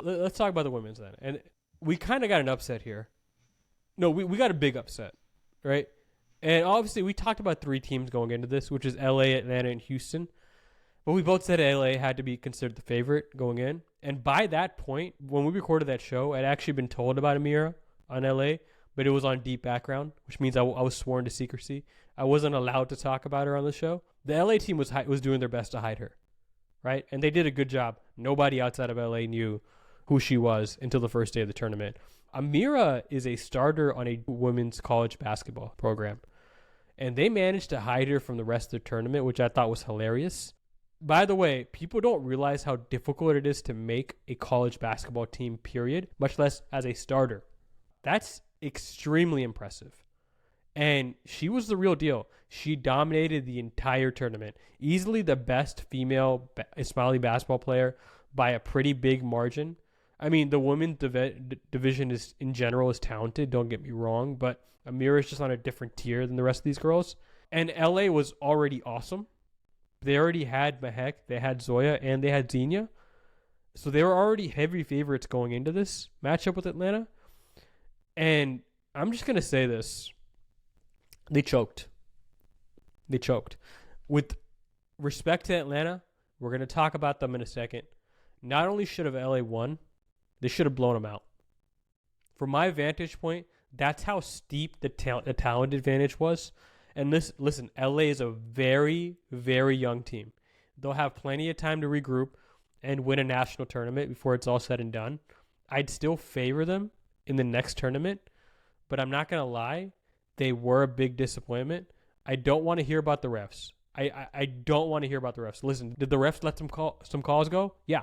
let's talk about the women's then. And we kind of got an upset here. No, we got a big upset, right? And obviously, we talked about three teams going into this, which is LA, Atlanta, and Houston. But we both said LA had to be considered the favorite going in. And by that point, when we recorded that show, I'd actually been told about Amira on LA, but it was on deep background, which means I was sworn to secrecy. I wasn't allowed to talk about her on the show. The LA team was doing their best to hide her, right? And they did a good job. Nobody outside of LA knew who she was until the first day of the tournament. Amira is a starter on a women's college basketball program, and they managed to hide her from the rest of the tournament, which I thought was hilarious. By the way, people don't realize how difficult it is to make a college basketball team, period, much less as a starter. That's extremely impressive. And she was the real deal. She dominated the entire tournament. Easily the best female Ismaili basketball player by a pretty big margin. I mean, the women's division is in general is talented, don't get me wrong, but Amira is just on a different tier than the rest of these girls. And LA was already awesome. They already had Mahek, they had Zoya, and they had Xenia. So they were already heavy favorites going into this matchup with Atlanta. And I'm just going to say this. They choked. They choked. With respect to Atlanta, we're going to talk about them in a second. Not only should have LA won, they should have blown them out. From my vantage point, that's how steep the talent advantage was. And listen, LA is a very, very young team. They'll have plenty of time to regroup and win a national tournament before it's all said and done. I'd still favor them in the next tournament, but I'm not going to lie. They were a big disappointment. I don't want to hear about the refs. I don't want to hear about the refs. Listen, did the refs let some calls go? Yeah,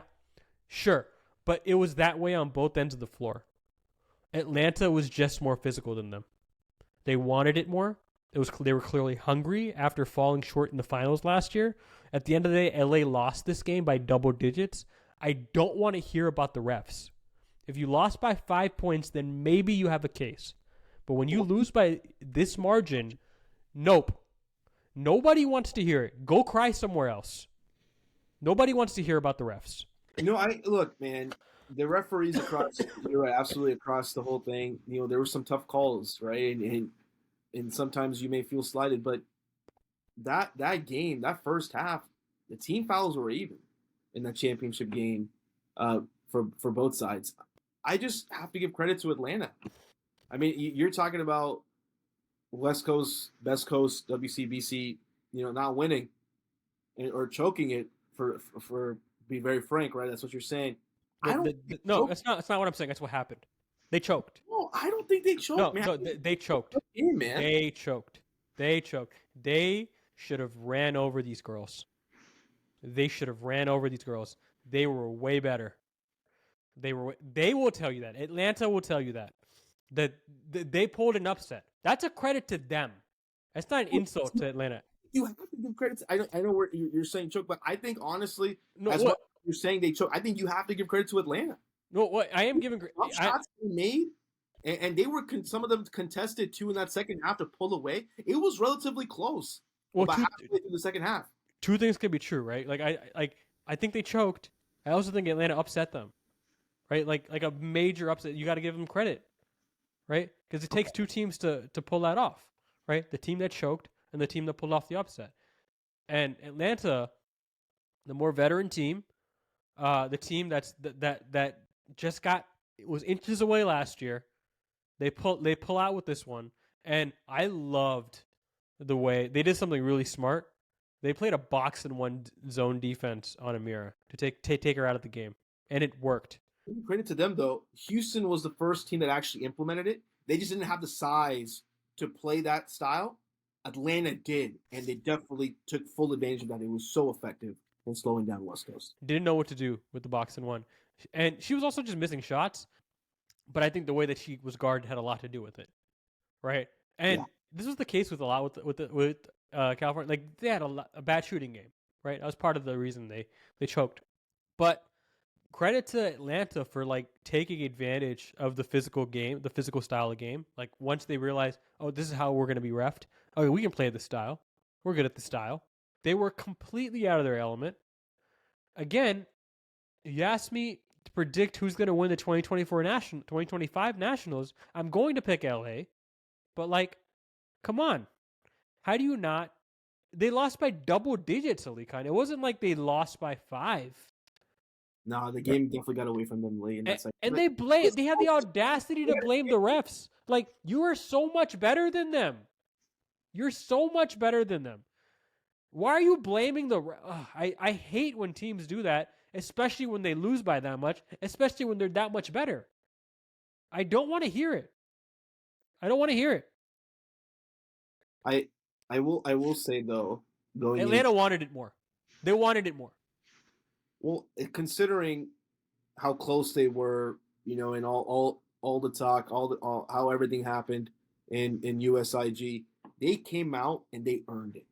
sure. But it was that way on both ends of the floor. Atlanta was just more physical than them. They wanted it more. They were clearly hungry after falling short in the finals last year. At the end of the day, LA lost this game by double digits. I don't want to hear about the refs. If you lost by 5 points, then maybe you have a case. But when you lose by this margin, nope. Nobody wants to hear it. Go cry somewhere else. Nobody wants to hear about the refs. Look, man, the referees across, you're right, absolutely across the whole thing. There were some tough calls, right? And sometimes you may feel slighted, but that game, that first half, the team fouls were even in that championship game for both sides. I just have to give credit to Atlanta. I mean, you're talking about West Coast, Best Coast, WCBC, not winning or choking it for be very frank, right? That's what you're saying. No, that's not what I'm saying. That's what happened. They choked. No, I don't think they choked, man. No, they choked. Man. They choked. They choked. They should have ran over these girls. They were way better. They will tell you that. Atlanta will tell you that. That they pulled an upset. That's a credit to them. That's not an insult to Atlanta. You have to give credit. I know where you're saying choke, but I think honestly, what you're saying they choke. I think you have to give credit to Atlanta. No, what I am giving shots they made, and they were some of them contested too in that second half to pull away. It was relatively close. Well, about halfway through the second half. Two things could be true, right? I think they choked. I also think Atlanta upset them, right? Like a major upset. You got to give them credit, right? Because it takes two teams to pull that off, right? The team that choked and the team that pulled off the upset. And Atlanta, the more veteran team, the team that just was inches away last year. They pull out with this one, and I loved the way they did something really smart. They played a box and one zone defense on Amira to take her out of the game, and it worked. Credit to them though. Houston was the first team that actually implemented it. They just didn't have the size to play that style. Atlanta did, and they definitely took full advantage of that. It was so effective in slowing down West Coast. Didn't know what to do with the box and one. And she was also just missing shots, but I think the way that she was guarded had a lot to do with it, right? And this was the case with a lot with California. Like they had a bad shooting game, right? That was part of the reason they choked. But credit to Atlanta for taking advantage of the physical game, the physical style of game. Like once they realized, oh, this is how we're going to be reffed. Okay, we can play this style. We're good at the style. They were completely out of their element. Again, you asked me to predict who's going to win the 2025 Nationals, I'm going to pick LA. But like, come on. How do you not? They lost by double digits, Alikan. It wasn't like they lost by 5. No, the game definitely got away from them late in that second. And they had the audacity to blame the refs. Like, you are so much better than them. You're so much better than them. Why are you blaming the I hate when teams do that, especially when they lose by that much, especially when they're that much better. I don't want to hear it. I don't want to hear it. I will say though, Atlanta wanted it more. They wanted it more. Well, considering how close they were, and all the talk, all how everything happened in USIG, they came out and they earned it.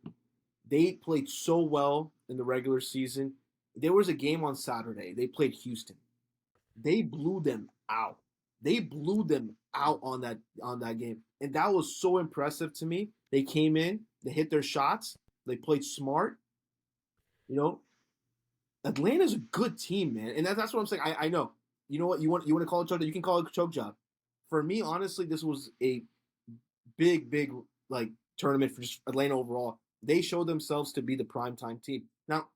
They played so well in the regular season. There was a game on Saturday. They played Houston. They blew them out. They blew them out on that game, and that was so impressive to me. They came in, they hit their shots, they played smart. Atlanta's a good team, man, and that's what I'm saying. I know. You know what? You want to call it choke job? You can call it a choke job. For me, honestly, this was a big like tournament for just Atlanta overall. They showed themselves to be the primetime team. Now,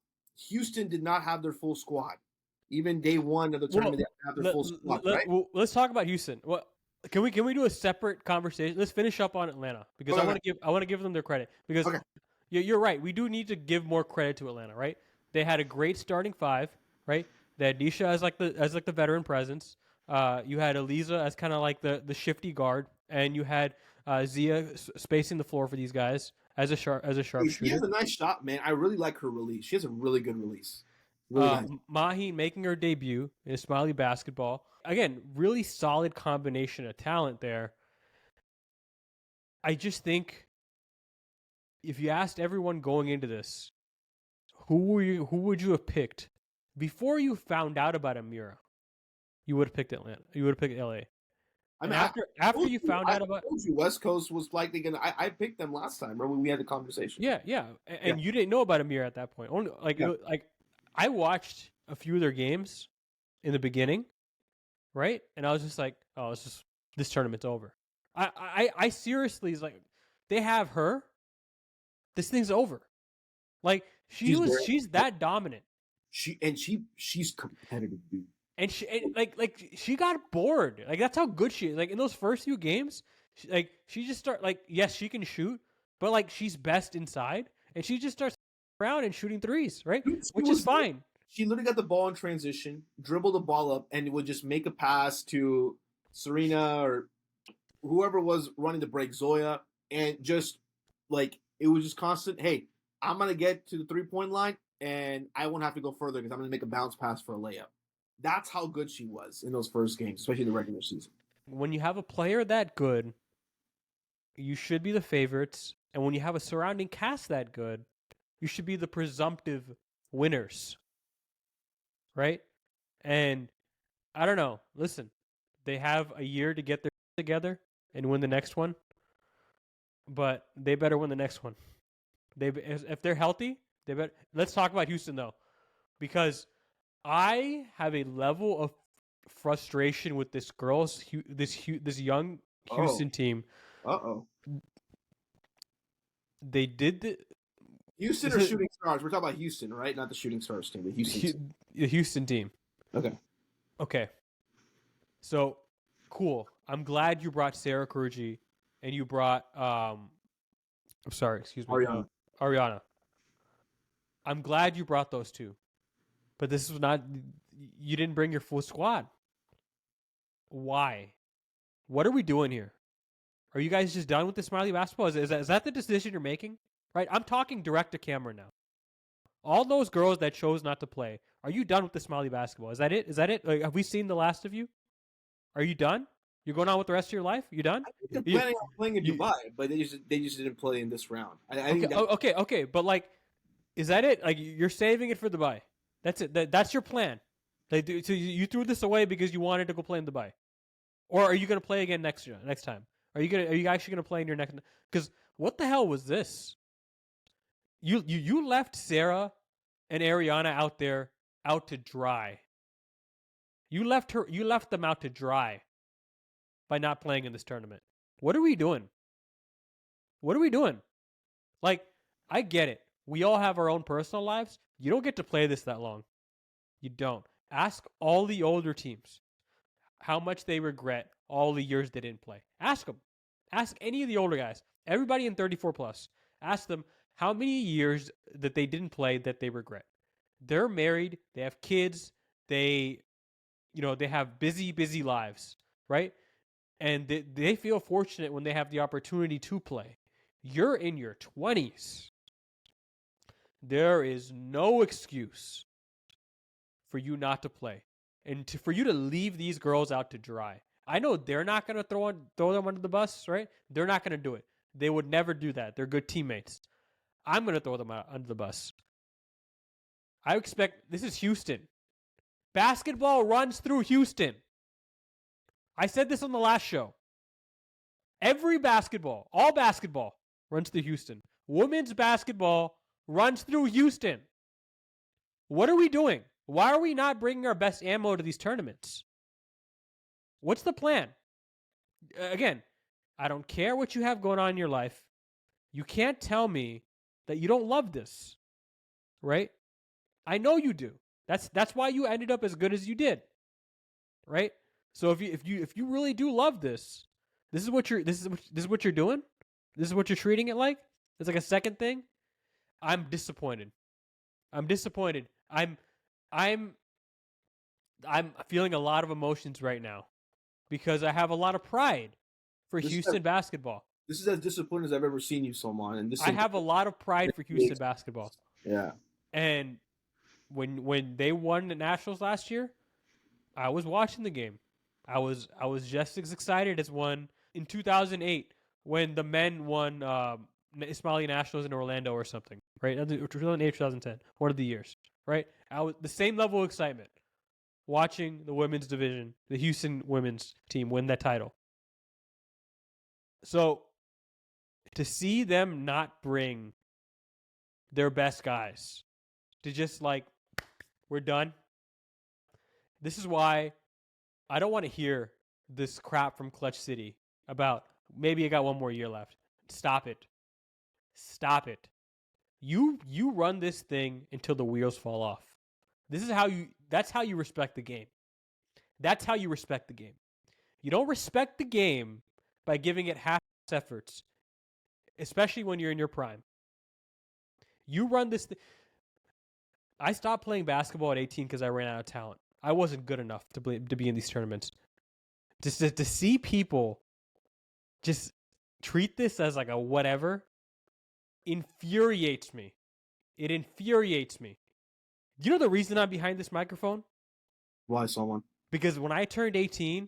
Houston did not have their full squad. Even day one of the tournament, they didn't have their full squad, right? Let's talk about Houston. What can we do a separate conversation? Let's finish up on Atlanta because I want to give them their credit because you're right. We do need to give more credit to Atlanta, right? They had a great starting 5, right? They had Nisha as like the veteran presence. You had Eliza as kind of like the shifty guard, and you had Zia spacing the floor for these guys as a sharpshooter. She has a nice shot, man. I really like her release. She has a really good release. Really nice. Mahi making her debut in Smiley basketball. Again, really solid combination of talent there. I just think if you asked everyone going into this, who would you have picked before you found out about Amira? You would have picked Atlanta. You would have picked LA. I mean, after you found out about, I told you West Coast was likely gonna. I picked them last time. Remember we had the conversation. Yeah, and you didn't know about Amira at that point. Only I watched a few of their games in the beginning, right? And I was just like, oh, it's just this tournament's over. I seriously is like, they have her. This thing's over. Like she's that dominant. She's competitive, dude. And she got bored. Like that's how good she is. Like in those first few games, she just start like yes she can shoot, but like she's best inside, and she just starts around and shooting threes, right? Which is fine. She literally got the ball in transition, dribble the ball up, and would just make a pass to Serena or whoever was running the break, Zoya, and just like it was just constant. Hey, I'm gonna get to the 3-point line, and I won't have to go further because I'm gonna make a bounce pass for a layup. That's how good she was in those first games, especially the regular season. When you have a player that good, you should be the favorites, and when you have a surrounding cast that good, you should be the presumptive winners, right? And I don't know. Listen, they have a year to get their together and win the next one, but they better win the next one. If they're healthy, they better. Let's talk about Houston though, because I have a level of frustration with this young Houston team. They did the Houston or Shooting Stars? We're talking about Houston, right? Not the Shooting Stars team, the Houston team. The Houston team. Okay. So, cool. I'm glad you brought Sarah Kurji and you brought I'm sorry, excuse me. Ariana. I'm glad you brought those two. But this was not you didn't bring your full squad. Why? What are we doing here? Are you guys just done with the Smiley basketball? Is that the decision you're making? Right? I'm talking direct to camera now. All those girls that chose not to play, are you done with the Smiley basketball? Is that it? Like, have we seen the last of you? Are you done? You're going on with the rest of your life? You done? They're planning on playing in Dubai, but they just didn't play in this round. Okay. But like, is that it? Like, you're saving it for Dubai. That's it. That's your plan. So you threw this away because you wanted to go play in Dubai, or are you going to play again next time? Are you actually going to play in your next? Because what the hell was this? You left Sarah and Ariana out to dry. You left them out to dry by not playing in this tournament. What are we doing? What are we doing? Like, I get it. We all have our own personal lives. You don't get to play this that long. You don't. Ask all the older teams how much they regret all the years they didn't play. Ask them. Ask any of the older guys. Everybody in 34 plus. Ask them how many years that they didn't play that they regret. They're married. They have kids. They have busy lives, right? And they feel fortunate when they have the opportunity to play. You're in your 20s. There is no excuse for you not to play and for you to leave these girls out to dry. I know they're not going to throw them under the bus, right? They're not going to do it. They would never do that. They're good teammates. I'm going to throw them out under the bus. I expect this is Houston. Basketball runs through Houston. I said this on the last show. All basketball runs through Houston. Women's basketball runs through Houston. What are we doing? Why are we not bringing our best ammo to these tournaments? What's the plan? Again, I don't care what you have going on in your life. You can't tell me that you don't love this, right? I know you do. That's why you ended up as good as you did, right? So if you really do love this, this is what you're doing. This is what you're treating it like. It's like a second thing. I'm disappointed. I'm feeling a lot of emotions right now because I have a lot of pride for Houston basketball. This is as disappointed as I've ever seen you, Salman. And I have a lot of pride for Houston basketball. Yeah. And when they won the Nationals last year, I was watching the game. I was just as excited as one in 2008 when the men won Ismaili Nationals in Orlando or something, right? 2008, 2010, one of the years, right? I was the same level of excitement watching the women's division, the Houston women's team win that title. So to see them not bring their best guys to just like, we're done. This is why I don't want to hear this crap from Clutch City about maybe I got one more year left. Stop it. Stop it. You run this thing until the wheels fall off. That's how you respect the game. That's how you respect the game. You don't respect the game by giving it half efforts, especially when you're in your prime. You run this I stopped playing basketball at 18 because I ran out of talent. I wasn't good enough to be in these tournaments. Just to see people just treat this as like a whatever infuriates me. It infuriates me. You know the reason I'm behind this microphone? Why, Salman? Because when I turned 18,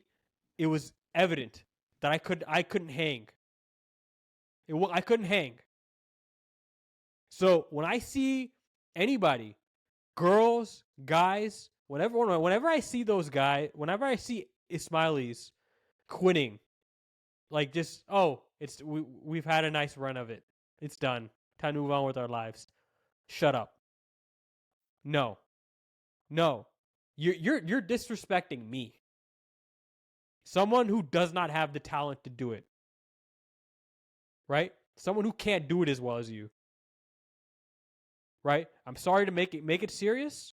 it was evident that I couldn't hang. I couldn't hang. So when I see anybody, girls, guys, whenever I see those guys, whenever I see Ismailis quitting, like just we've had a nice run of it. It's done. Time to move on with our lives. Shut up. No. You're disrespecting me. Someone who does not have the talent to do it. Right? Someone who can't do it as well as you. Right? I'm sorry to make it serious,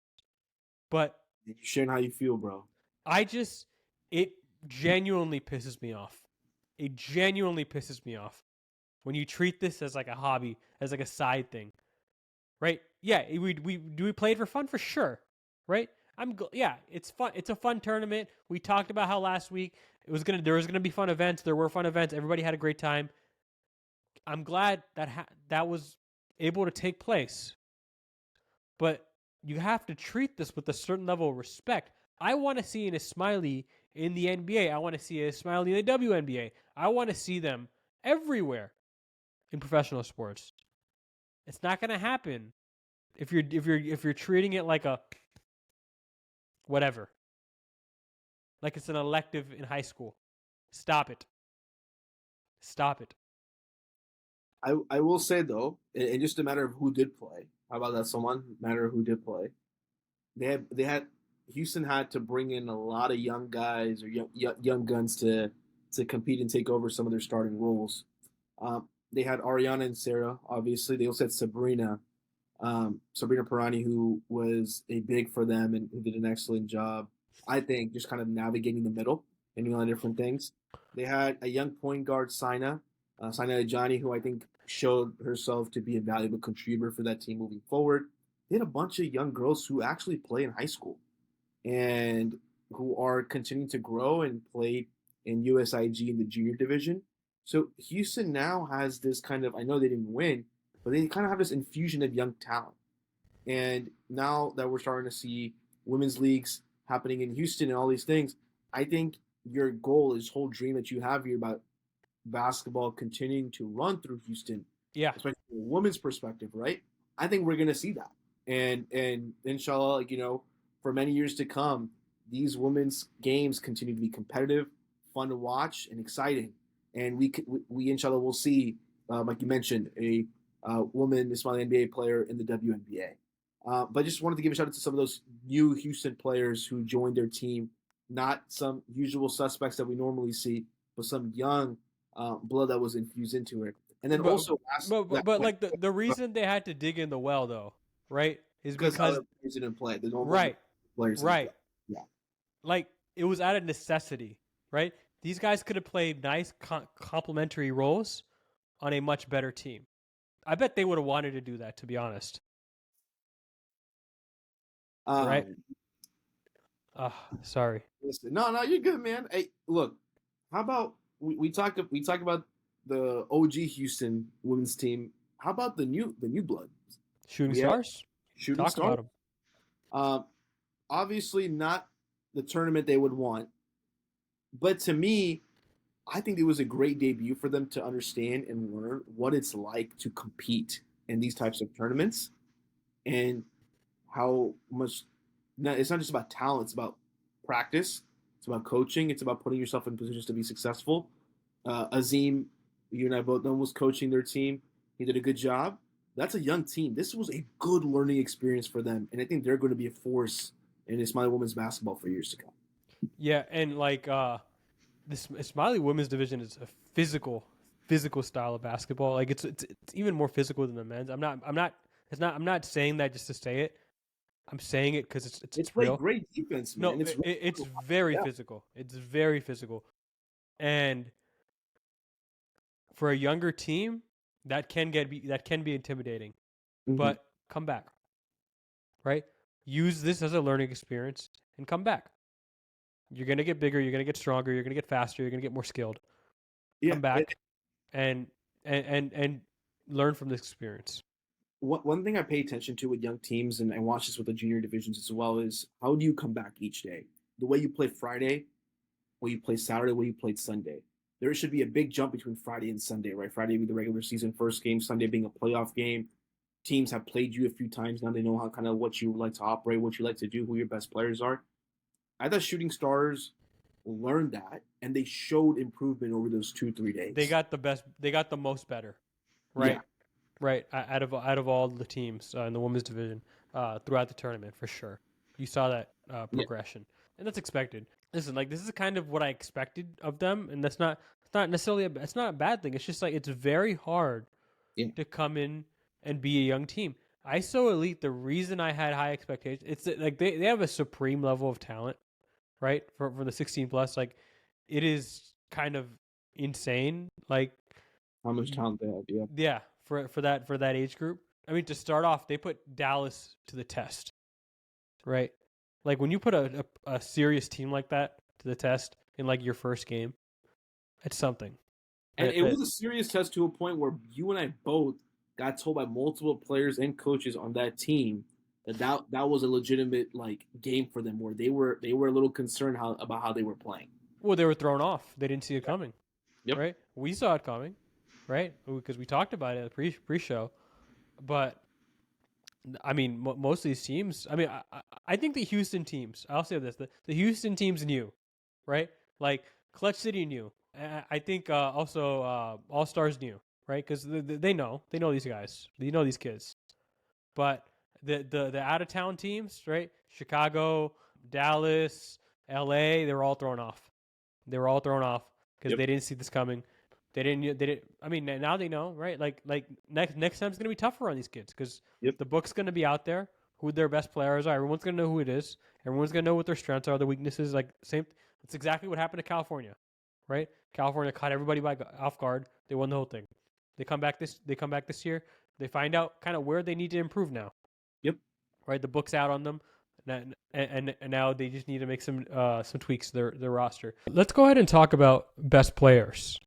but you're sharing how you feel, bro. It genuinely pisses me off. It genuinely pisses me off when you treat this as like a hobby, as like a side thing. Right? Yeah, we play it for fun for sure. Right? It's fun. It's a fun tournament. We talked about how last week there was gonna be fun events. There were fun events. Everybody had a great time. I'm glad that was able to take place. But you have to treat this with a certain level of respect. I want to see an Ismaili in the NBA. I want to see an Ismaili in the WNBA. I want to see them everywhere in professional sports. It's not going to happen if you're treating it like a whatever. Like it's an elective in high school. Stop it. Stop it. I will say though, in just a matter of who did play. How about that? Someone matter of who did play. They had Houston had to bring in a lot of young guys or young guns to compete and take over some of their starting roles. They had Ariana and Sarah, obviously. They also had Sabrina Pirani, who was a big for them and who did an excellent job, I think, just kind of navigating the middle and doing a lot of different things. They had a young point guard, Sina Ajani, who I think showed herself to be a valuable contributor for that team moving forward. They had a bunch of young girls who actually play in high school and who are continuing to grow and play in USIG in the junior division. So Houston now has this kind of, I know they didn't win, but they kind of have this infusion of young talent. And now that we're starting to see women's leagues happening in Houston and all these things, I think your goal, this whole dream that you have here about basketball continuing to run through Houston, Yeah. especially from a women's perspective, right? I think we're gonna see that. And inshallah, like, for many years to come, these women's games continue to be competitive, fun to watch, and exciting. And we inshallah will see, like you mentioned, a woman Ismaili NBA player in the WNBA. But just wanted to give a shout out to some of those new Houston players who joined their team. Not some usual suspects that we normally see, but some young blood that was infused into it. And then also but like the reason they had to dig in the well though, right, is because because other players didn't play. The normal right, players didn't right, play. Yeah. like it was out of necessity, right? These guys could have played nice complementary roles on a much better team. I bet they would have wanted to do that, to be honest. Right? Um, Sorry. listen, no, you're good, man. Hey, look, how about we talk about the OG Houston women's team. How about the new blood? Shooting We have stars? shooting Talk star. about them. Um, obviously not the tournament they would want, but to me, I think it was a great debut for them to understand and learn what it's like to compete in these types of tournaments and how much. No, it's not just about talent; it's about practice. It's about coaching. It's about putting yourself in positions to be successful. Azim, you and I both know, was coaching their team. He did a good job. That's a young team. This was a good learning experience for them, and I think they're going to be a force in Ismaili women's basketball for years to come. Yeah, and like this Smiley women's division is a physical style of basketball. Like it's even more physical than the men's. I'm not saying that just to say it. I'm saying it because It's it's played real. great defense, No, man. It's it's very yeah. physical. It's very physical, and for a younger team, that can be intimidating. Mm-hmm. But come back, right? Use this as a learning experience and come back. You're gonna get bigger. You're gonna get stronger. You're gonna get faster. You're gonna get more skilled. Yeah. Come back and learn from this experience. One thing I pay attention to with young teams, and I watch this with the junior divisions as well, is how do you come back each day? The way you play Friday, way you play Saturday, way you played Sunday. There should be a big jump between Friday and Sunday, right? Friday being the regular season first game, Sunday being a playoff game. Teams have played you a few times now. They know how kind of what you like to operate, what you like to do, who your best players are. I thought Shooting Stars learned that, and they showed improvement over those 2-3 days. They got the best. They got the most better, right? Yeah. Right. Out of all the teams in the women's division throughout the tournament, for sure, you saw that progression, and that's expected. Listen, like this is kind of what I expected of them, and that's not. It's not necessarily. It's not a bad thing. It's just like it's very hard Yeah. to come in and be a young team. ISO Elite. The reason I had high expectations, it's like they have a supreme level of talent, right? For the 16 plus, like it is kind of insane. Like How much talent they have, yeah. yeah, for that age group. I mean, to start off, they put Dallas to the test, right? Like when you put a serious team like that to the test in like your first game, it's something. And it was a serious test to a point where you and I both got told by multiple players and coaches on that team that was a legitimate like game for them, where they were a little concerned about how they were playing. Well, they were thrown off. They didn't see it coming. Yep. Right? We saw it coming, right? Because we talked about it at the pre-show. But I mean, most of these teams. I mean, I think the Houston teams. I'll say this: the Houston teams knew, right? Like Clutch City knew. I think also All Stars knew, right? Because they know these guys, they know these kids. But the out of town teams, right? Chicago, Dallas, LA, they were all thrown off. They were all thrown off because they didn't see this coming. They didn't. I mean, now they know, right? Like next time it's gonna be tougher on these kids because the book's gonna be out there. Who their best players are. Everyone's gonna know who it is. Everyone's gonna know what their strengths are, their weaknesses. Like same. That's exactly what happened to California, right? California caught everybody off guard. They won the whole thing. They come back this year. They find out kind of where they need to improve now. Yep. Right. The book's out on them. And now they just need to make some tweaks to their roster. Let's go ahead and talk about best players,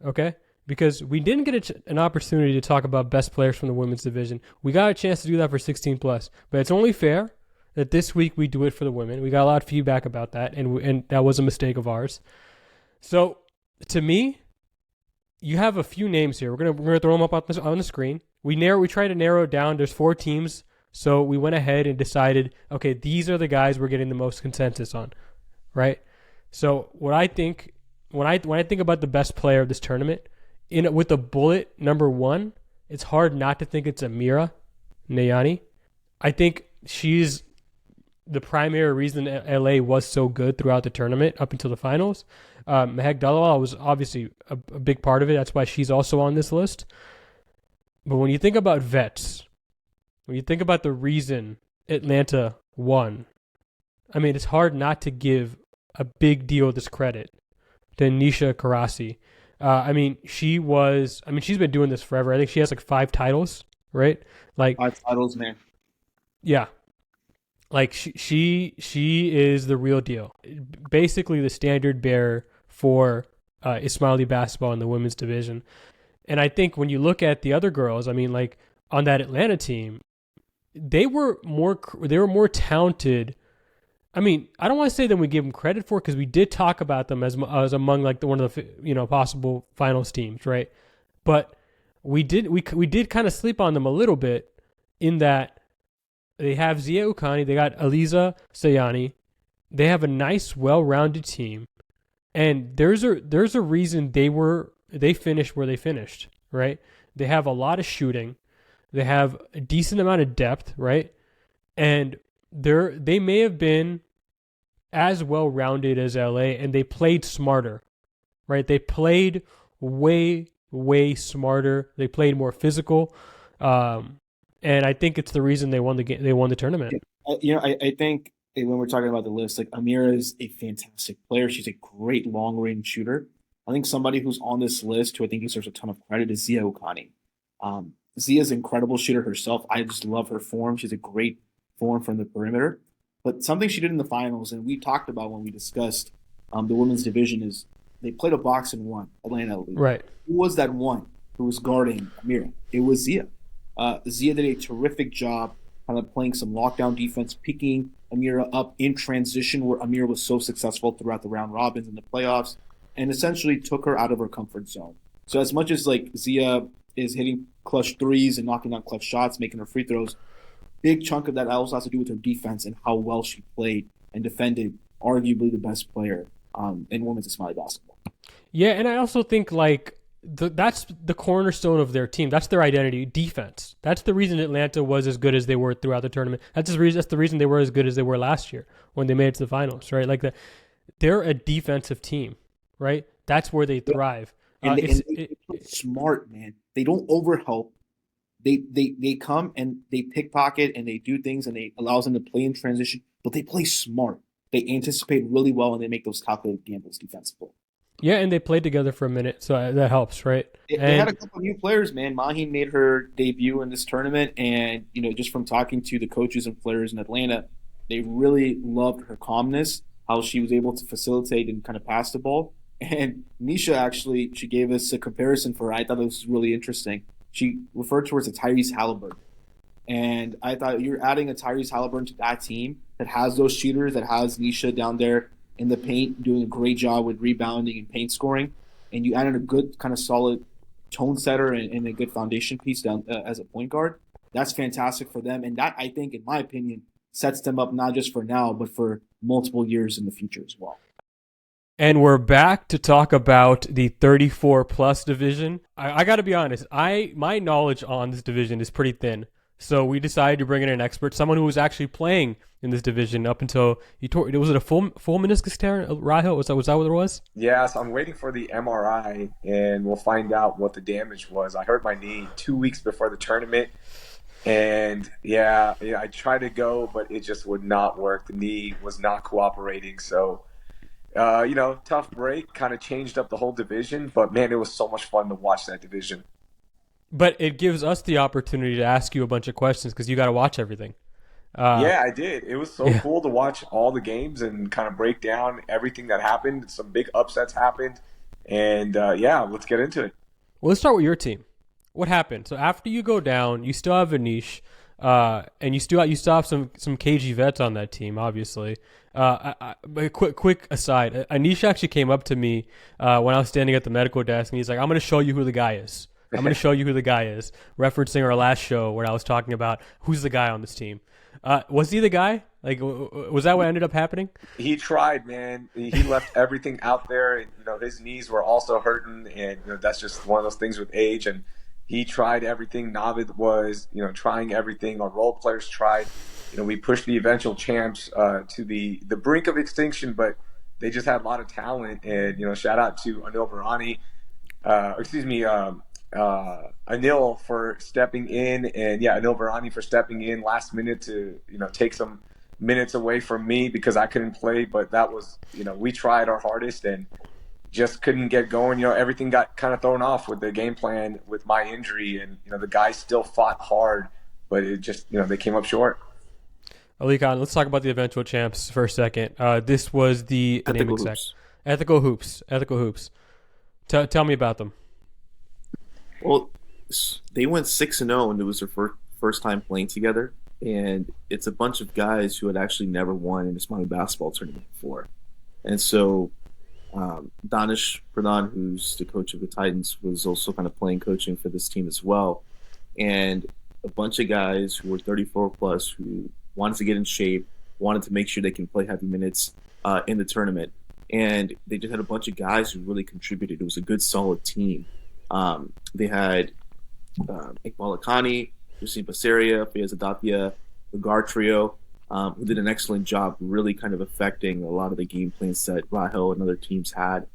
okay? Because we didn't get an opportunity to talk about best players from the women's division. We got a chance to do that for 16 plus, but it's only fair that this week we do it for the women. We got a lot of feedback about that, and that was a mistake of ours. So to me, you have a few names here. We're gonna throw them up on the screen. We try to narrow it down. There's 4 teams. So we went ahead and decided, okay, these are the guys we're getting the most consensus on, right? So what I think when I think about the best player of this tournament, with the bullet number 1, it's hard not to think it's Amira Nayani. I think she's the primary reason LA was so good throughout the tournament up until the finals. Mehek Dalal was obviously a big part of it. That's why she's also on this list. But when you think about vets, when you think about the reason Atlanta won, I mean, it's hard not to give a big deal of this credit to Nisha Karasi. She's been doing this forever. I think she has like 5 titles, right? Like 5 titles, man. Yeah. Like she is the real deal. Basically the standard bearer for Ismaili basketball in the women's division. And I think when you look at the other girls, I mean, like on that Atlanta team, they were more talented. I mean, I don't want to say that we give them credit for, because we did talk about them as among like one of the possible finals teams, right? But we did kind of sleep on them a little bit in that they have Zia Ukani, they got Aliza Sayani, they have a nice, well-rounded team, and there's a reason they finished where they finished, right? They have a lot of shooting. They have a decent amount of depth, right? And they may have been as well-rounded as LA, and they played smarter, right? They played way, way smarter. They played more physical, and I think it's the reason they won the game. They won the tournament. I think when we're talking about the list, like Amira is a fantastic player. She's a great long-range shooter. I think somebody who's on this list who I think deserves a ton of credit is Zia Ukani. Zia's an incredible shooter herself. I just love her form. She's a great form from the perimeter. But something she did in the finals, and we talked about when we discussed the women's division, is they played a box and one, Atlanta League. Right. Who was that one who was guarding Amira? It was Zia. Zia did a terrific job kind of playing some lockdown defense, picking Amira up in transition, where Amira was so successful throughout the round robins and the playoffs, and essentially took her out of her comfort zone. So as much as like Zia is hitting clutch threes and knocking down clutch shots, making her free throws, big chunk of that also has to do with her defense and how well she played and defended arguably the best player in women's Ismaili basketball. Yeah, and I also think like that's the cornerstone of their team. That's their identity, defense. That's the reason Atlanta was as good as they were throughout the tournament. That's the reason they were as good as they were last year when they made it to the finals, right? Like they're a defensive team, right? That's where they thrive. And they play smart, man. They don't overhelp. They come and they pickpocket and they do things and they allows them to play in transition, but they play smart. They anticipate really well and they make those calculated gambles defensively. Yeah, and they played together for a minute, so that helps, right? They had a couple of new players, man. Mahi made her debut in this tournament, and just from talking to the coaches and players in Atlanta, they really loved her calmness, how she was able to facilitate and kind of pass the ball. And Nisha actually, she gave us a comparison for her. I thought it was really interesting. She referred to her as a Tyrese Halliburton. And I thought you're adding a Tyrese Halliburton to that team that has those shooters, that has Nisha down there in the paint doing a great job with rebounding and paint scoring. And you added a good kind of solid tone setter and a good foundation piece down as a point guard. That's fantastic for them. And that, I think, in my opinion, sets them up not just for now, but for multiple years in the future as well. And we're back to talk about the 34-plus division. I got to be honest. My knowledge on this division is pretty thin. So we decided to bring in an expert, someone who was actually playing in this division up until he tore. Was it a full meniscus tear? Rahil, was that what it was? Yeah, so I'm waiting for the MRI, and we'll find out what the damage was. I hurt my knee 2 weeks before the tournament, and yeah, I tried to go, but it just would not work. The knee was not cooperating, so tough break. Kind of changed up the whole division, but man, it was so much fun to watch that division. But it gives us the opportunity to ask you a bunch of questions because you got to watch everything. Yeah, I did. It was so Yeah. cool to watch all the games and kind of break down everything that happened. Some big upsets happened, and yeah, let's get into it. Well, let's start with your team. What happened? So after you go down, you still have Anish, and you still have some KG vets on that team, obviously. But quick aside, Anish actually came up to me when I was standing at the medical desk, and he's like, "I'm going to show you who the guy is. I'm going to show you who the guy is," referencing our last show where I was talking about who's the guy on this team. Was he the guy? Like, was that what ended up happening? He tried, man. He left everything out there. And, his knees were also hurting, and that's just one of those things with age. And he tried everything. Navid was, trying everything. Our role players tried. We pushed the eventual champs to the brink of extinction, but they just had a lot of talent. And shout out to Anil Varani. Anil for stepping in, and Anil Varani for stepping in last minute to take some minutes away from me because I couldn't play. But that was we tried our hardest and just couldn't get going. Everything got kind of thrown off with the game plan with my injury, and the guys still fought hard, but it just they came up short. Ali Khan, let's talk about the eventual champs for a second. This was the Ethical Hoops. Ethical Hoops. Tell me about them. Well, they went 6-0, and it was their first time playing together. And it's a bunch of guys who had actually never won in a Somali basketball tournament before. And so Danish Pradhan, who's the coach of the Titans, was also kind of playing coaching for this team as well. And a bunch of guys who were 34 plus who wanted to get in shape, wanted to make sure they can play heavy minutes in the tournament. And they just had a bunch of guys who really contributed. It was a good, solid team. They had Iqbal Akhani, Hussein Basaria, Fayez Adapia, the guard trio, who did an excellent job really kind of affecting a lot of the game plans that Rahil and other teams had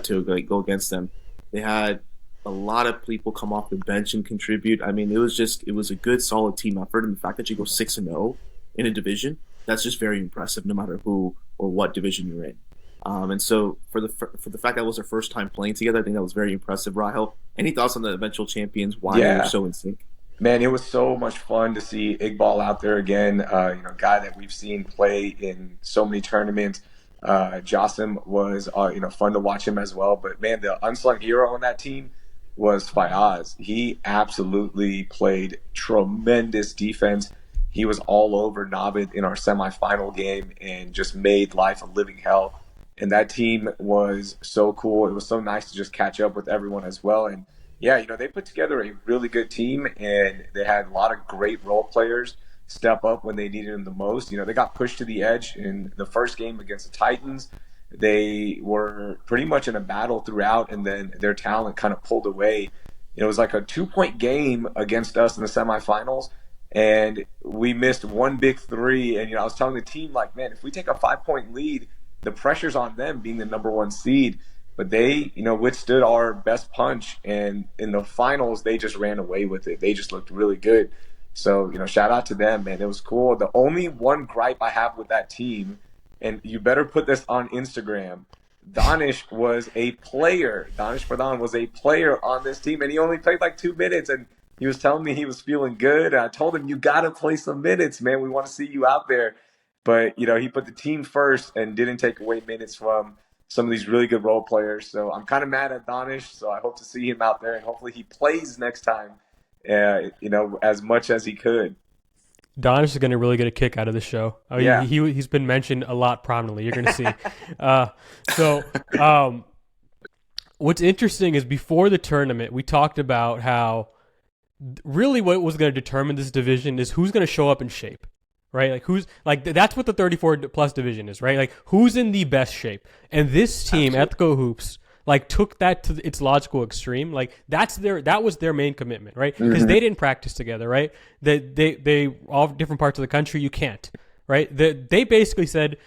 to go against them. They had a lot of people come off the bench and contribute. I mean, it was a good, solid team effort. And the fact that you go 6-0 in a division, that's just very impressive no matter who or what division you're in. And so for the fact that it was their first time playing together, I think that was very impressive. Rahil, any thoughts on the eventual champions? Why they were so in sync? Man, it was so much fun to see Iqbal out there again. A guy that we've seen play in so many tournaments. Josim was fun to watch him as well. But man, the unsung hero on that team was Fayaz. He absolutely played tremendous defense. He was all over Navid in our semifinal game and just made life a living hell. And that team was so cool. It was so nice to just catch up with everyone as well. And yeah, they put together a really good team, and they had a lot of great role players step up when they needed them the most. They got pushed to the edge in the first game against the Titans. They were pretty much in a battle throughout, and then their talent kind of pulled away. It was like a 2-point game against us in the semifinals, and we missed one big three. And I was telling the team, like, man, if we take a 5-point lead, the pressure's on them being the number one seed. But they, withstood our best punch, and in the finals, they just ran away with it. They just looked really good. So, shout out to them, man. It was cool. The only one gripe I have with that team, and you better put this on Instagram, Danish was a player. Danish Pradhan was a player on this team, and he only played like 2 minutes, and he was telling me he was feeling good. And I told him, you got to play some minutes, man. We want to see you out there. But, he put the team first and didn't take away minutes from some of these really good role players. So I'm kind of mad at Danish. So I hope to see him out there, and hopefully he plays next time, as much as he could. Danish is going to really get a kick out of the show. Yeah. He's been mentioned a lot prominently. You're going to see. What's interesting is before the tournament, we talked about how really what was going to determine this division is who's going to show up in shape. Right, that's what the 34 plus division is, right? Like, who's in the best shape? And this team, Ethical Hoops, like took that to its logical extreme. Like that was their main commitment, right? Because they didn't practice together, right? They all different parts of the country. You can't, right? They basically said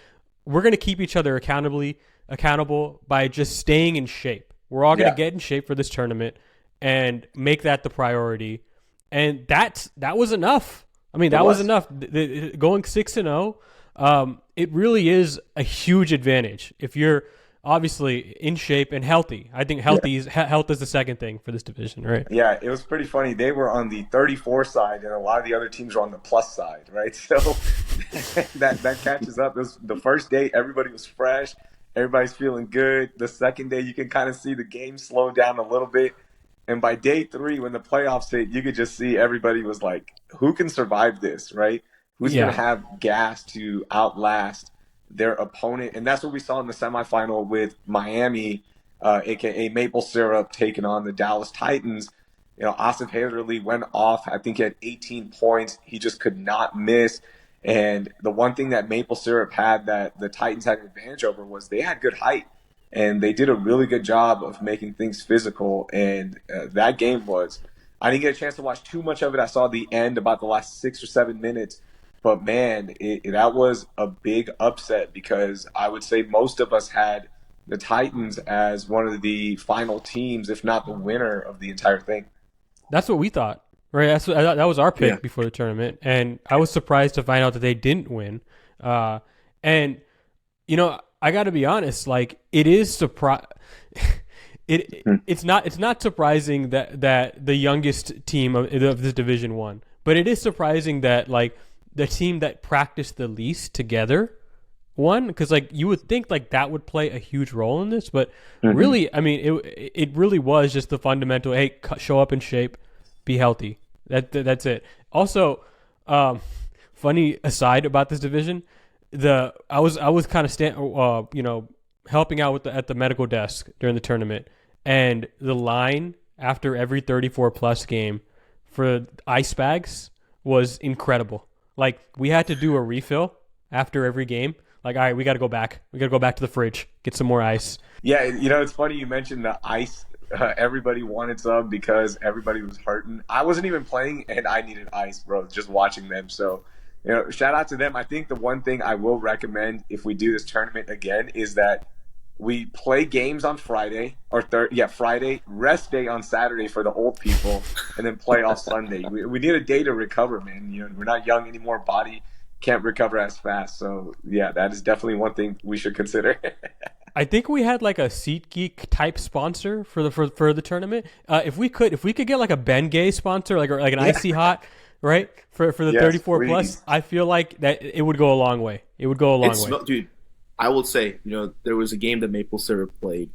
we're going to keep each other accountable by just staying in shape. We're all going to get in shape for this tournament and make that the priority. And that was enough. I mean, that was enough. Going 6-0, it really is a huge advantage if you're obviously in shape and healthy. I think health is the second thing for this division, right? Yeah, it was pretty funny. They were on the 34 side, and a lot of the other teams were on the plus side, right? So that catches up. It was the first day, everybody was fresh. Everybody's feeling good. The second day, you can kind of see the game slow down a little bit. And by day 3, when the playoffs hit, you could just see everybody was like, who can survive this, right? Who's going to have gas to outlast their opponent? And that's what we saw in the semifinal with Miami, a.k.a. Maple Syrup, taking on the Dallas Titans. You know, Asif Haderly went off. I think he had 18 points. He just could not miss. And the one thing that Maple Syrup had that the Titans had an advantage over was they had good height. And they did a really good job of making things physical. And that game was – I didn't get a chance to watch too much of it. I saw the end, about the last 6 or 7 minutes. But, man, that was a big upset because I would say most of us had the Titans as one of the final teams, if not the winner of the entire thing. That's what we thought, right? That was our pick before the tournament. And I was surprised to find out that they didn't win. And, you know – I got to be honest, like it is it's not surprising that the youngest team of this Division 1, but it is surprising that like the team that practiced the least together won, because like you would think like that would play a huge role in this, but really, I mean, it really was just the fundamental, hey, show up in shape, be healthy. That's it. Also, funny aside about this division. I was kind of helping out at the medical desk during the tournament, and the line after every 34 plus game for ice bags was incredible. Like we had to do a refill after every game. Like, all right, we got to go back. We got to go back to the fridge, get some more ice. Yeah, you know, it's funny you mentioned the ice. Everybody wanted some because everybody was hurting. I wasn't even playing, and I needed ice, bro, just watching them. So. You know, shout out to them. I think the one thing I will recommend if we do this tournament again is that we play games on Friday or Friday, rest day on Saturday for the old people, and then play off Sunday. We need a day to recover, man. You know, we're not young anymore. Body can't recover as fast. So yeah, that is definitely one thing we should consider. I think we had like a SeatGeek type sponsor for the tournament. If we could get like a Bengay sponsor, like an Icy Hot. Right? For the 34 plus, I feel like that it would go a long way. It would go a long way. Dude, I will say, you know, there was a game that Maple Syrup played,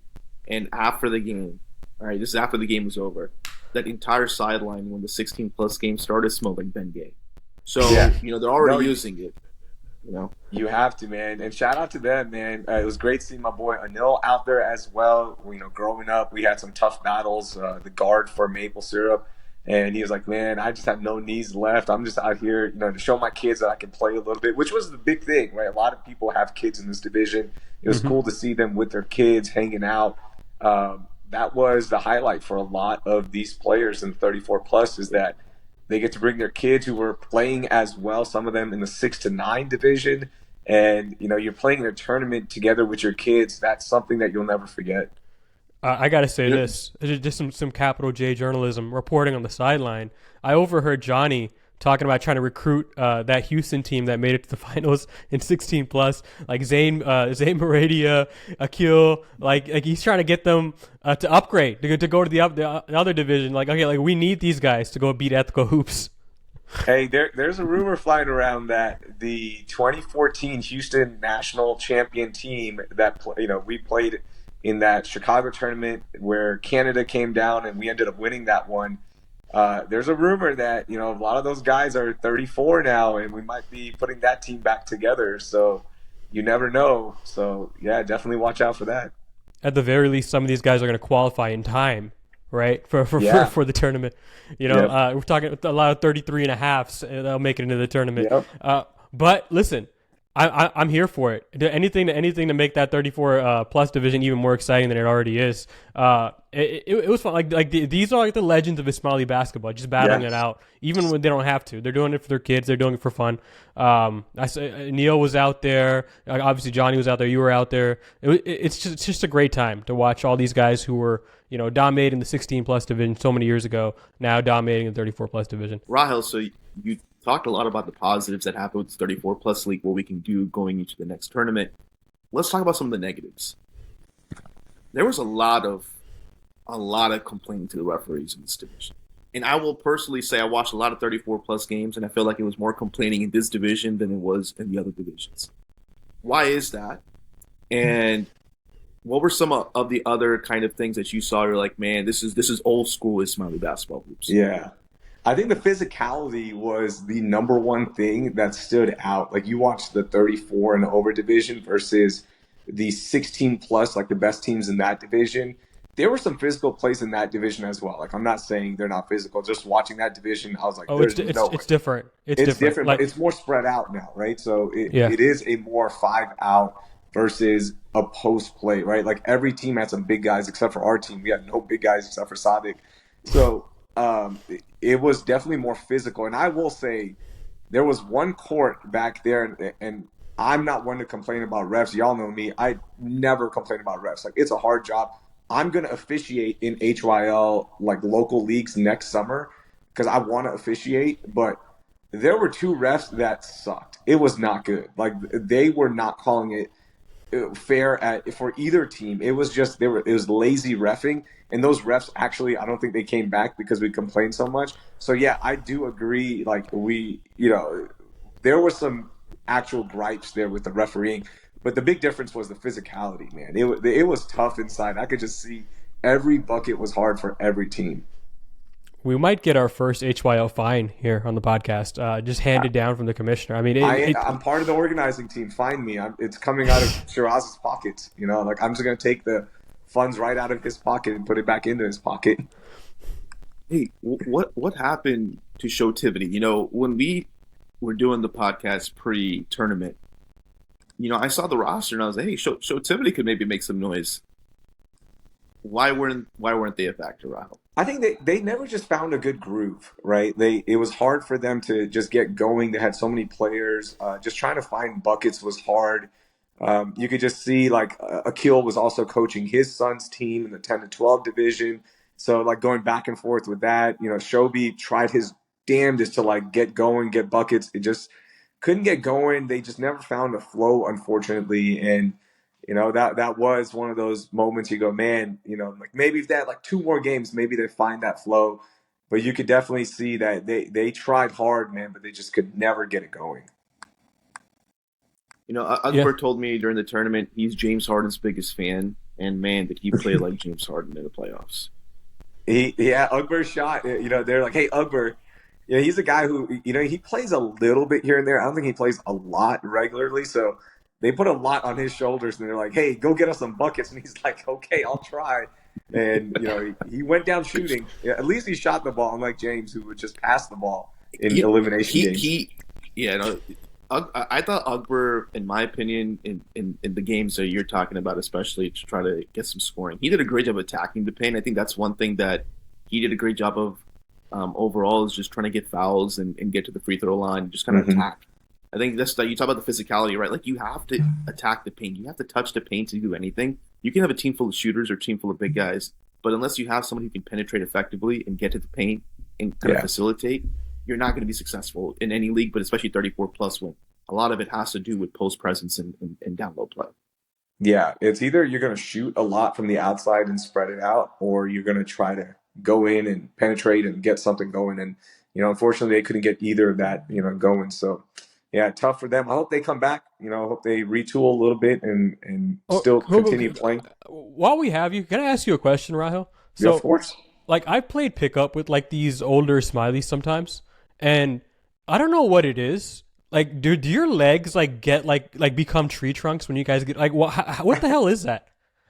and after the game, all right, this is after the game was over, that entire sideline when the 16 plus game started smelled like Bengay. So, you know, they're already using it. You know, you have to, man. And shout out to them, man. It was great seeing my boy Anil out there as well. You know, growing up, we had some tough battles. The guard for Maple Syrup. And he was like, man, I just have no knees left. I'm just out here, you know, to show my kids that I can play a little bit, which was the big thing, right? A lot of people have kids in this division. It was cool to see them with their kids hanging out. That was the highlight for a lot of these players in the 34 plus is that they get to bring their kids who were playing as well, some of them in the 6-9 division. And, you know, you're playing in a tournament together with your kids. That's something that you'll never forget. I got to say this, just some capital J journalism reporting on the sideline. I overheard Johnny talking about trying to recruit that Houston team that made it to the finals in 16 plus, like Zayn Meradia, Akil, like he's trying to get them to upgrade, to go to the other division. Like, okay, like we need these guys to go beat Ethical Hoops. Hey, there's a rumor flying around that the 2014 Houston national champion team that we played in that Chicago tournament where Canada came down and we ended up winning that one. There's a rumor that, you know, a lot of those guys are 34 now and we might be putting that team back together. So you never know. So, yeah, definitely watch out for that. At the very least, some of these guys are going to qualify in time, right, for the tournament. You know, we're talking a lot of 33 and a halfs. They'll make it into the tournament. Yep. But listen, I'm here for it. Anything to make that 34 plus division even more exciting than it already is. It was fun. These are like the legends of Ismaili basketball, just battling it out, even when they don't have to. They're doing it for their kids. They're doing it for fun. I said Neil was out there. Obviously Johnny was out there. You were out there. It's just a great time to watch all these guys who were dominating the 16 plus division so many years ago, now dominating the 34 plus division. Rahel, so you talked a lot about the positives that happened with the 34 plus league, what we can do going into the next tournament. Let's talk about some of the negatives. There was a lot of complaining to the referees in this division. And I will personally say I watched a lot of 34 plus games, and I feel like it was more complaining in this division than it was in the other divisions. Why is that? And what were some of the other kind of things that you saw? You're like, man, this is old school Ismaili basketball groups. Yeah. I think the physicality was the number one thing that stood out. Like, you watched the 34 and the over division versus the 16 plus, like the best teams in that division. There were some physical plays in that division as well. Like, I'm not saying they're not physical. Just watching that division, I was like, it's different. It's different. But it's more spread out now, right? So it is a more 5-out versus a post play, right? Like, every team had some big guys except for our team. We had no big guys except for Sadiq. So it was definitely more physical. And I will say there was one court back there, and I'm not one to complain about refs. Y'all know me. I never complain about refs. Like, it's a hard job. I'm going to officiate in HYL, like local leagues next summer, because I want to officiate. But there were 2 refs that sucked. It was not good. Like, they were not calling it fair for either team. It was just it was lazy reffing, and those refs actually, I don't think they came back because we complained so much. So yeah, I do agree. Like, there were some actual gripes there with the refereeing, but the big difference was the physicality, man. It was tough inside. I could just see every bucket was hard for every team. We might get our first HYL fine here on the podcast, just handed down from the commissioner. I mean, I'm part of the organizing team. Find me. It's coming out of Shiraz's pockets. Like, I'm just going to take the funds right out of his pocket and put it back into his pocket. Hey, what happened to Showtivity? When we were doing the podcast pre-tournament, I saw the roster and I was like, hey, Showtivity could maybe make some noise. Why weren't they a factor, Rahel? I think they never just found a good groove, right? It was hard for them to just get going. They had so many players. Just trying to find buckets was hard. You could just see, like, Akil was also coaching his son's team in the 10 to 12 division. So, like, going back and forth with that, Shobi tried his damnedest to, like, get going, get buckets. It just couldn't get going. They just never found a flow, unfortunately. And that was one of those moments you go, man, like, maybe if they had like 2 more games, maybe they find that flow. But you could definitely see that they tried hard, man, but they just could never get it going. Akbar told me during the tournament he's James Harden's biggest fan, and man, did he play like James Harden in the playoffs. Akbar's shot. They're like, hey, Akbar. He's a guy who, he plays a little bit here and there. I don't think he plays a lot regularly, so they put a lot on his shoulders, and they're like, hey, go get us some buckets. And he's like, okay, I'll try. And, he went down shooting. At least he shot the ball, unlike James, who would just pass the ball in elimination games. I thought Akbar, in my opinion, in the games that you're talking about, especially to try to get some scoring, he did a great job attacking the paint. I think that's one thing that he did a great job of overall, is just trying to get fouls and get to the free throw line, just kind of attack. I think that's you talk about the physicality, right? Like, you have to attack the paint. You have to touch the paint to do anything. You can have a team full of shooters or a team full of big guys, but unless you have someone who can penetrate effectively and get to the paint and kind of facilitate, you're not going to be successful in any league, but especially 34 plus, when a lot of it has to do with post presence and down low play. Yeah, it's either you're going to shoot a lot from the outside and spread it out, or you're going to try to go in and penetrate and get something going. And, unfortunately, they couldn't get either of that, going. So, yeah, tough for them. I hope they come back. I hope they retool a little bit and still continue playing. While we have you, can I ask you a question, Rahel? So, yeah, of course. Like, I've played pickup with, like, these older Smileys sometimes, and I don't know what it is. Like, do your legs, like, get, like become tree trunks when you guys get, like, what the hell is that?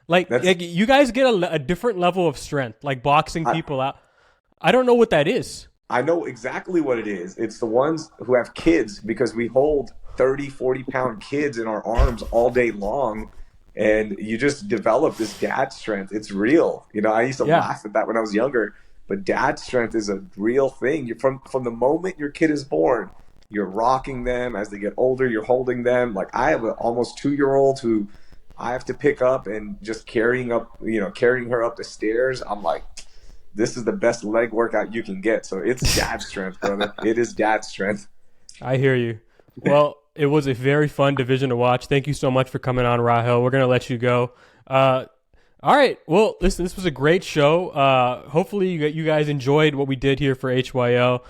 Like, you guys get a different level of strength, like boxing people out. I don't know what that is. I know exactly what it is. It's the ones who have kids, because we hold 30, 40-pound kids in our arms all day long. And you just develop this dad strength. It's real. You know, I used to laugh at that when I was younger, but dad strength is a real thing. You're from the moment your kid is born, you're rocking them. As they get older, you're holding them. Like, I have an almost 2-year-old who I have to pick up, and just carrying her up the stairs. I'm like, this is the best leg workout you can get. So it's dad strength, brother. It is dad strength. I hear you. Well, it was a very fun division to watch. Thank you so much for coming on, Rahel. We're going to let you go. All right. Well, listen, this was a great show. Hopefully you guys enjoyed what we did here for HYL.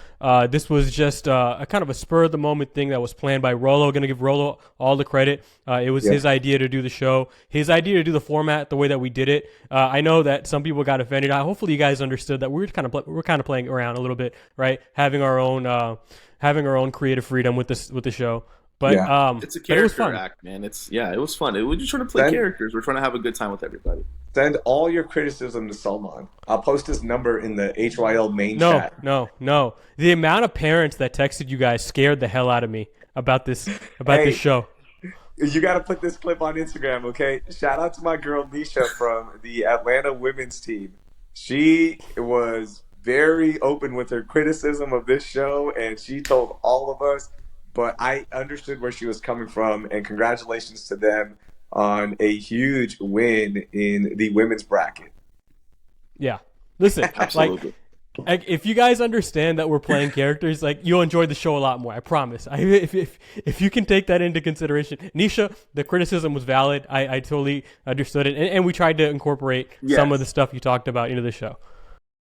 This was just a kind of a spur-of-the-moment thing that was planned by Rolo. Going to give Rolo all the credit. It was his idea to do the show, his idea to do the format the way that we did it. I know that some people got offended. Hopefully you guys understood that we're kind of playing around a little bit, right? Having our own creative freedom with the show. But it's a character act, man. It was fun. We're just trying to play characters. We're trying to have a good time with everybody. Send all your criticism to Salman. I'll post his number in the HYL main chat. No. The amount of parents that texted you guys scared the hell out of me about this this show. You got to put this clip on Instagram, okay? Shout out to my girl Nisha from the Atlanta women's team. She was very open with her criticism of this show, and she told all of us. But I understood where she was coming from, and congratulations to them on a huge win in the women's bracket. Yeah. Listen, absolutely. Like, if you guys understand that we're playing characters, like, you'll enjoy the show a lot more. I promise. If you can take that into consideration, Nisha, the criticism was valid. I totally understood it, and we tried to incorporate some of the stuff you talked about into the show.